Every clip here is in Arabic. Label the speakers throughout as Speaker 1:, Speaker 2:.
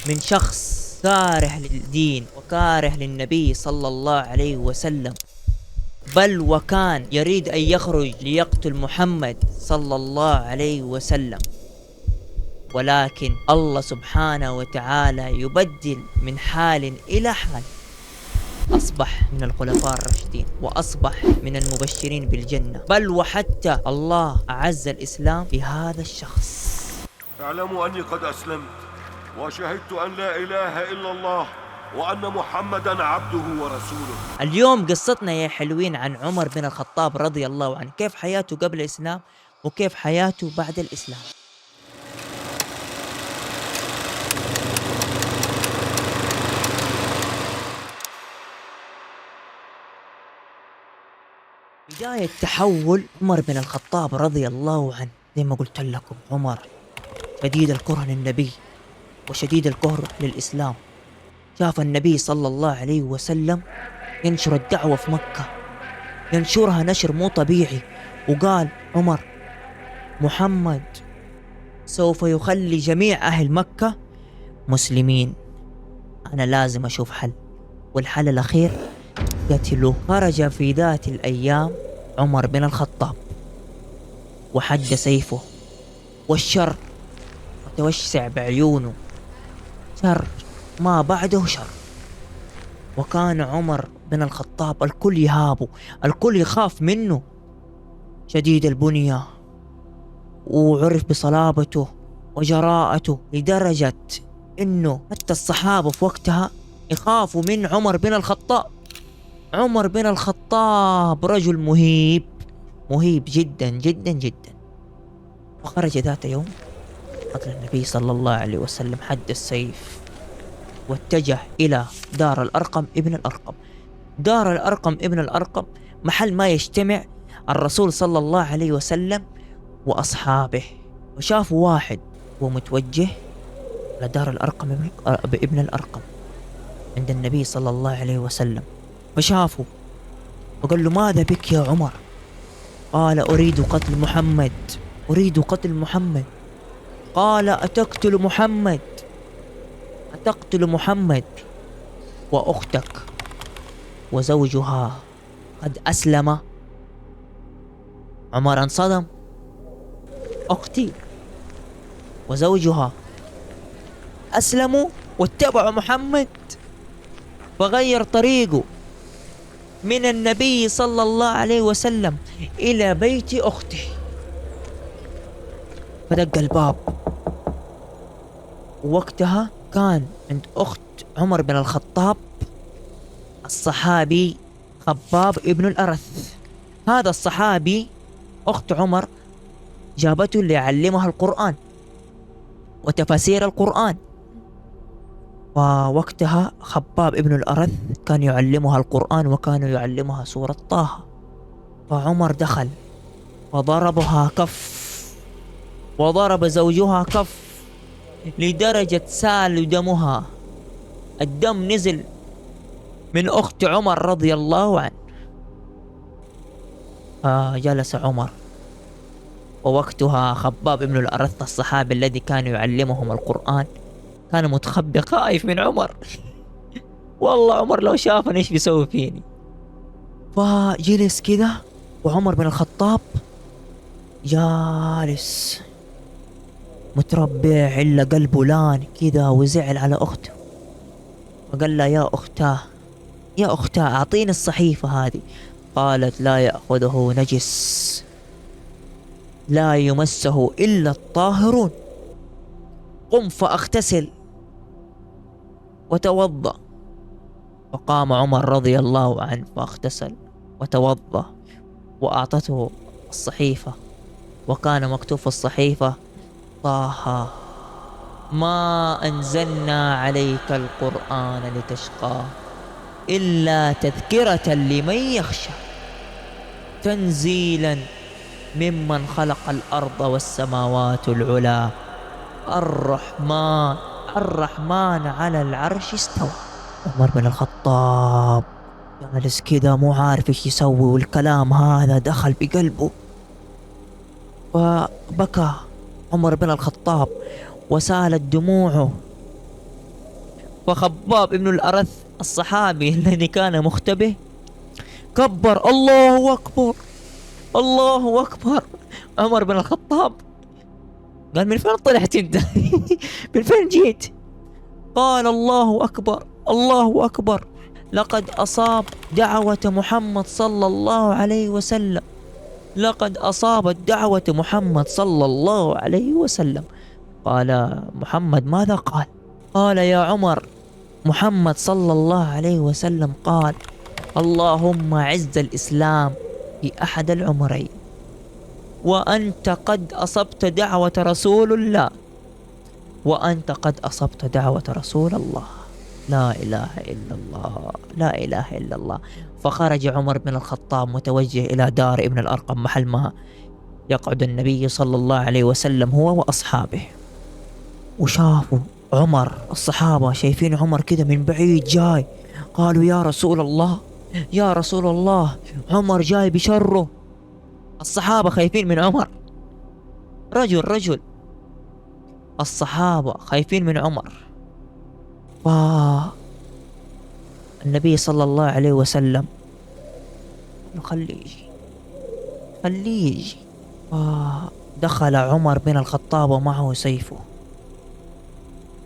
Speaker 1: من شخص كاره للدين وكاره للنبي صلى الله عليه وسلم، بل وكان يريد أن يخرج ليقتل محمد صلى الله عليه وسلم، ولكن الله سبحانه وتعالى يبدل من حال إلى حال، أصبح من الخلفاء الراشدين وأصبح من المبشرين بالجنة، بل وحتى الله أعز الإسلام بهذا الشخص.
Speaker 2: اعلموا أني قد أسلمت وشهدت أن لا إله إلا الله وأن محمدا عبده ورسوله.
Speaker 1: اليوم قصتنا يا حلوين عن عمر بن الخطاب رضي الله عنه، كيف حياته قبل الإسلام وكيف حياته بعد الإسلام. بداية تحول عمر بن الخطاب رضي الله عنه، زي ما قلت لكم عمر شديد الكره للنبي وشديد الكره للإسلام. شاف النبي صلى الله عليه وسلم ينشر الدعوة في مكة، ينشرها نشر مو طبيعي، وقال عمر محمد سوف يخلي جميع أهل مكة مسلمين، أنا لازم أشوف حل، والحل الأخير قتله. خرج في ذات الأيام عمر بن الخطاب وحج سيفه، والشر متوسع بعيونه، شر ما بعده شر. وكان عمر بن الخطاب الكل يهابه، الكل يخاف منه، شديد البنية، وعرف بصلابته وجراءته لدرجة انه حتى الصحابة في وقتها يخافوا من عمر بن الخطاب. عمر بن الخطاب رجل مهيب، مهيب جدا جدا جدا. وخرج ذات يوم قتل النبي صلى الله عليه وسلم، حد السيف، واتجه إلى دار الأرقم ابن الأرقم. دار الأرقم ابن الأرقم محل ما يجتمع الرسول صلى الله عليه وسلم وأصحابه. وشافوا واحد ومتوجه لدار الأرقم ابن الأرقم عند النبي صلى الله عليه وسلم، فشافه وقال له ماذا بك يا عمر؟ قال أريد قتل محمد، أريد قتل محمد. قال أتقتل محمد؟ أتقتل محمد وأختك وزوجها قد أسلم؟ عمر انصدم، أختي وزوجها أسلموا واتبعوا محمد؟ فغير طريقه من النبي صلى الله عليه وسلم إلى بيت أخته. فدق الباب، ووقتها كان عند أخت عمر بن الخطاب الصحابي خباب ابن الأرث. هذا الصحابي أخت عمر جابته ليعلمها القرآن وتفاسير القرآن. ووقتها خباب ابن الأرث كان يعلمها القرآن وكان يعلمها سورة طه. فعمر دخل وضربها كف وضرب زوجها كف لدرجة سال دمها، الدم نزل من أخت عمر رضي الله عنه. فجلس عمر، ووقتها خباب ابن الأرث الصحابي الذي كان يعلمهم القرآن كان متخبي خايف من عمر. والله عمر لو شافني ايش بيسوي فيني. فجلس كذا وعمر بن الخطاب جالس متربع إلا قلبه لان كذا، وزعل على أخته وقال لها يا أختاه، يا أختاه أعطيني الصحيفة هذه. قالت لا يأخذه نجس، لا يمسه إلا الطاهرون، قم فأغتسل وتوضأ. فقام عمر رضي الله عنه فاغتسل وتوضأ وأعطته الصحيفة، وكان مكتوب في الصحيفة طه ما أنزلنا عليك القرآن لتشقى إلا تذكرة لمن يخشى تنزيلا ممن خلق الأرض والسماوات العلا الرحمن على العرش استوى. عمر بن الخطاب جالس كذا مو عارف ايش يسوي، والكلام هذا دخل بقلبه، فبكى عمر بن الخطاب وسالت دموعه فخباب ابن الأرث الصحابي الذي كان مختبئ كبر الله أكبر، الله أكبر. عمر بن الخطاب قال من فين طلعت انت؟ من فين جيت؟ قال الله أكبر، الله أكبر، لقد أصاب دعوة محمد صلى الله عليه وسلم، لقد أصابت دعوة محمد صلى الله عليه وسلم. قال محمد ماذا قال؟ قال يا عمر محمد صلى الله عليه وسلم قال اللهم عز الإسلام في أحد العمرين، وأنت قد أصبت دعوة رسول الله، وأنت قد أصبت دعوة رسول الله. لا إله إلا الله، لا إله إلا الله. فخرج عمر بن الخطاب متوجه إلى دار ابن الأرقم محل ما يقعد النبي صلى الله عليه وسلم هو وأصحابه. وشافوا عمر، الصحابة شايفين عمر كده من بعيد جاي، قالوا يا رسول الله، يا رسول الله، عمر جاي بشره. الصحابة خايفين من عمر، رجل الصحابة خايفين من عمر. فالنبي صلى الله عليه وسلم خليه يجي، خليه يجي. فدخل عمر بن الخطاب ومعه سيفه،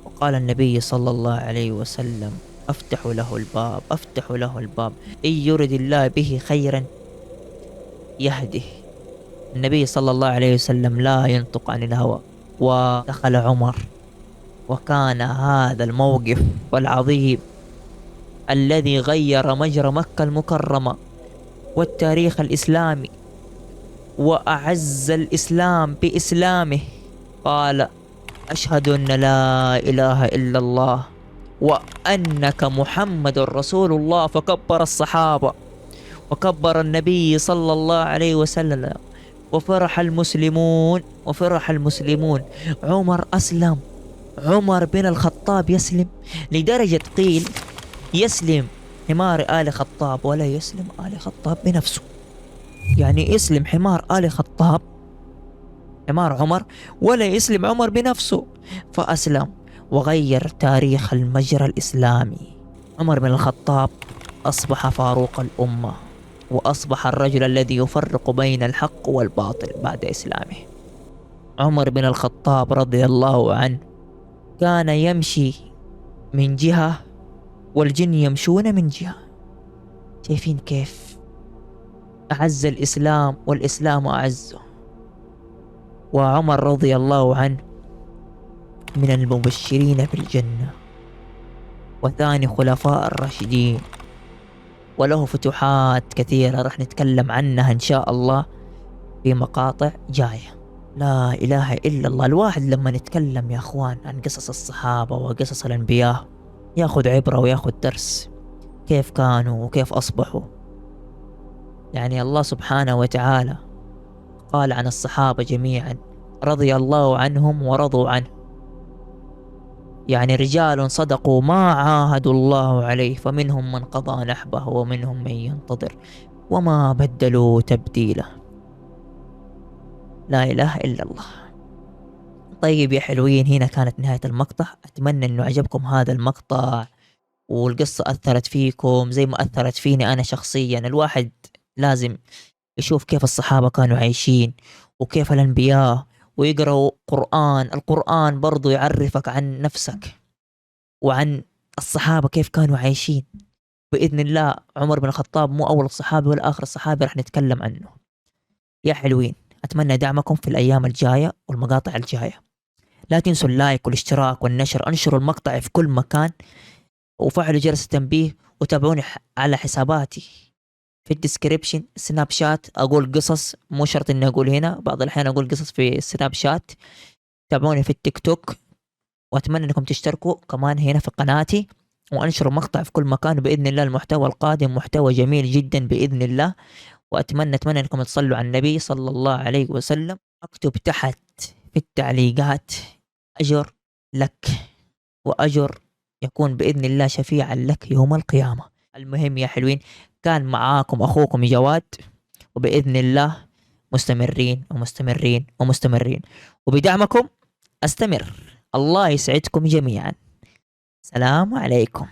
Speaker 1: وقال النبي صلى الله عليه وسلم افتحوا له الباب، افتحوا له الباب، إن يرد الله به خيرا يهده. النبي صلى الله عليه وسلم لا ينطق عن الهوى. ودخل عمر، وكان هذا الموقف العظيم الذي غير مجرى مكة المكرمة والتاريخ الإسلامي، وأعز الإسلام بإسلامه. قال أشهد أن لا إله إلا الله وأنك محمد رسول الله. فكبر الصحابة وكبر النبي صلى الله عليه وسلم، وفرح المسلمون، وفرح المسلمون. عمر أسلم، عمر بن الخطاب يسلم، لدرجة قيل يسلم حمار آل خطاب ولا يسلم آل خطاب بنفسه. يعني يسلم حمار آل خطاب، حمار عمر، ولا يسلم عمر بنفسه. فأسلم وغير تاريخ المجرى الإسلامي. عمر بن الخطاب أصبح فاروق الأمة، وأصبح الرجل الذي يفرق بين الحق والباطل بعد إسلامه. عمر بن الخطاب رضي الله عنه كان يمشي من جهة والجن يمشون من جهة. شايفين كيف أعز الإسلام والإسلام أعزه. وعمر رضي الله عنه من المبشرين بالجنة، وثاني خلفاء الراشدين، وله فتوحات كثيرة رح نتكلم عنها إن شاء الله في مقاطع جاية. لا إله إلا الله. الواحد لما نتكلم يا أخوان عن قصص الصحابة وقصص الأنبياء ياخذ عبرة وياخذ درس، كيف كانوا وكيف أصبحوا. يعني الله سبحانه وتعالى قال عن الصحابة جميعا رضي الله عنهم ورضوا عنه. يعني رجال صدقوا ما عاهدوا الله عليه، فمنهم من قضى نحبه ومنهم من ينتظر وما بدلوا تبديلا. لا إله إلا الله. طيب يا حلوين، هنا كانت نهاية المقطع. أتمنى أنه عجبكم هذا المقطع والقصة أثرت فيكم زي ما أثرت فيني أنا شخصيا. الواحد لازم يشوف كيف الصحابة كانوا عايشين وكيف الأنبياء، ويقرأوا قرآن. القرآن برضو يعرفك عن نفسك وعن الصحابة كيف كانوا عايشين. بإذن الله عمر بن الخطاب مو أول الصحابة ولا آخر الصحابة رح نتكلم عنه. يا حلوين، أتمنى دعمكم في الأيام الجاية والمقاطع الجاية. لا تنسوا اللايك والاشتراك والنشر، انشروا المقطع في كل مكان، وفعلوا جرس التنبيه، وتابعوني على حساباتي في الديسكريبشن. سناب شات أقول قصص، مو شرط إني أقول هنا، بعض الأحيان أقول قصص في سناب شات. تابعوني في التيك توك، وأتمنى أنكم تشتركوا كمان هنا في قناتي، وأنشروا مقطع في كل مكان. بإذن الله المحتوى القادم محتوى جميل جدا بإذن الله. وأتمنى أنكم تصلوا على النبي صلى الله عليه وسلم. أكتب تحت في التعليقات أجر لك، وأجر يكون بإذن الله شفيعا لك يوم القيامة. المهم يا حلوين، كان معاكم أخوكم جواد، وبإذن الله مستمرين ومستمرين ومستمرين، وبدعمكم أستمر. الله يسعدكم جميعا. سلام عليكم.